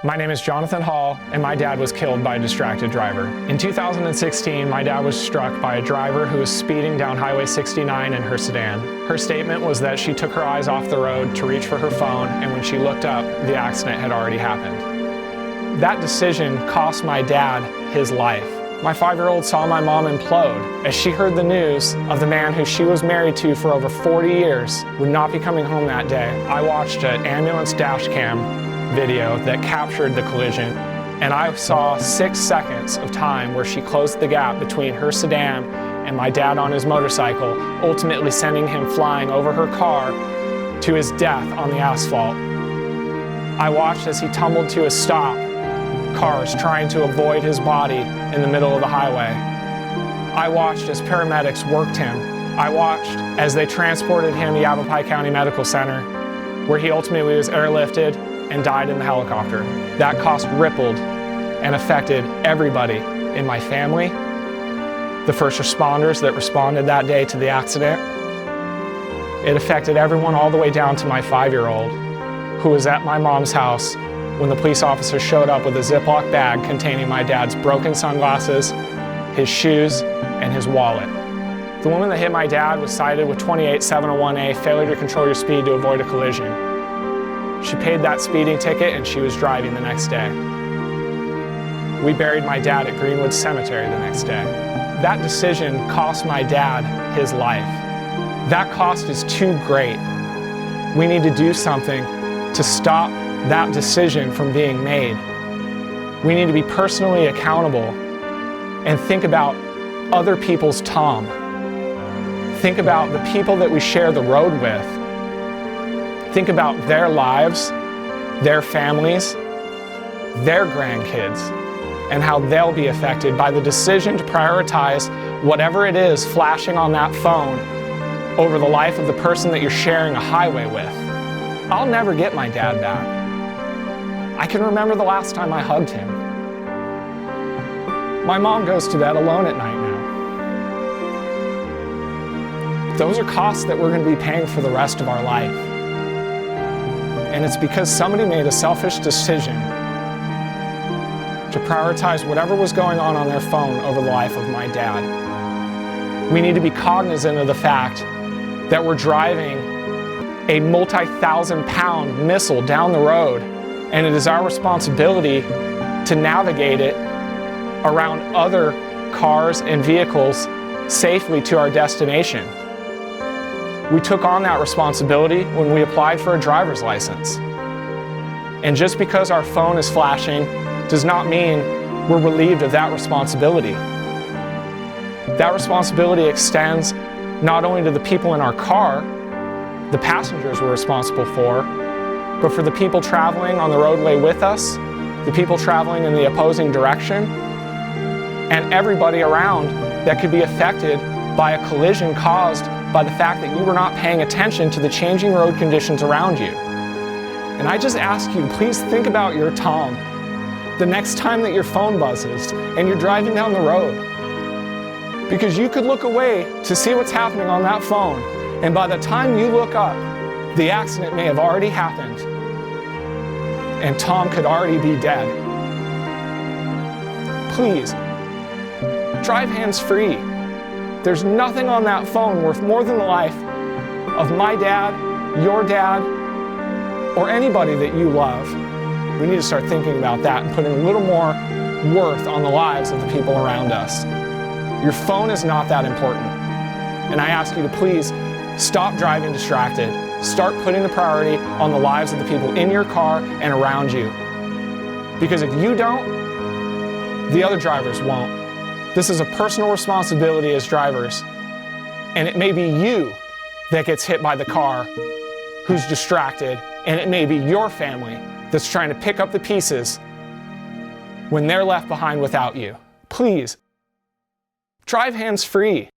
My name is Jon Hall, and my dad was killed by a distracted driver. In 2016, my dad was struck by a driver who was speeding down Highway 69 in her sedan. Her statement was that she took her eyes off the road to reach for her phone, and when she looked up, the accident had already happened. That decision cost my dad his life. My 5-year-old saw my mom implode as she heard the news of the man who she was married to for over 40 years would not be coming home that day. I watched an ambulance dash cam video that captured the collision, and I saw 6 seconds of time where she closed the gap between her sedan and my dad on his motorcycle, ultimately sending him flying over her car to his death on the asphalt. I watched as he tumbled to a stop, cars trying to avoid his body in the middle of the highway. I watched as paramedics worked him. I watched as they transported him to Yavapai County Medical Center, where he ultimately was airlifted and died in the helicopter. That cost rippled and affected everybody in my family, the first responders that responded that day to the accident. It affected everyone all the way down to my 5-year-old, who was at my mom's house when the police officer showed up with a Ziploc bag containing my dad's broken sunglasses, his shoes, and his wallet. The woman that hit my dad was cited with 28701A, failure to control your speed to avoid a collision. She paid that speeding ticket and she was driving the next day. We buried my dad at Greenwood Cemetery the next day. That decision cost my dad his life. That cost is too great. We need to do something to stop that decision from being made. We need to be personally accountable and think about other people's Tom. Think about the people that we share the road with. Think about their lives, their families, their grandkids, and how they'll be affected by the decision to prioritize whatever it is flashing on that phone over the life of the person that you're sharing a highway with. I'll never get my dad back. I can remember the last time I hugged him. My mom goes to bed alone at night now. Those are costs that we're going to be paying for the rest of our life. And it's because somebody made a selfish decision to prioritize whatever was going on their phone over the life of my dad. We need to be cognizant of the fact that we're driving a multi-thousand-pound missile down the road, and it is our responsibility to navigate it around other cars and vehicles safely to our destination. We took on that responsibility when we applied for a driver's license. And just because our phone is flashing does not mean we're relieved of that responsibility. That responsibility extends not only to the people in our car, the passengers we're responsible for, but for the people traveling on the roadway with us, the people traveling in the opposing direction, and everybody around that could be affected by a collision caused by the fact that you were not paying attention to the changing road conditions around you. And I just ask you, please think about your Tom the next time that your phone buzzes and you're driving down the road. Because you could look away to see what's happening on that phone, and by the time you look up, the accident may have already happened, and Tom could already be dead. Please, drive hands-free. There's nothing on that phone worth more than the life of my dad, your dad, or anybody that you love. We need to start thinking about that and putting a little more worth on the lives of the people around us. Your phone is not that important. And I ask you to please stop driving distracted. Start putting the priority on the lives of the people in your car and around you. Because if you don't, the other drivers won't. This is a personal responsibility as drivers, and it may be you that gets hit by the car who's distracted, and it may be your family that's trying to pick up the pieces when they're left behind without you. Please, drive hands-free.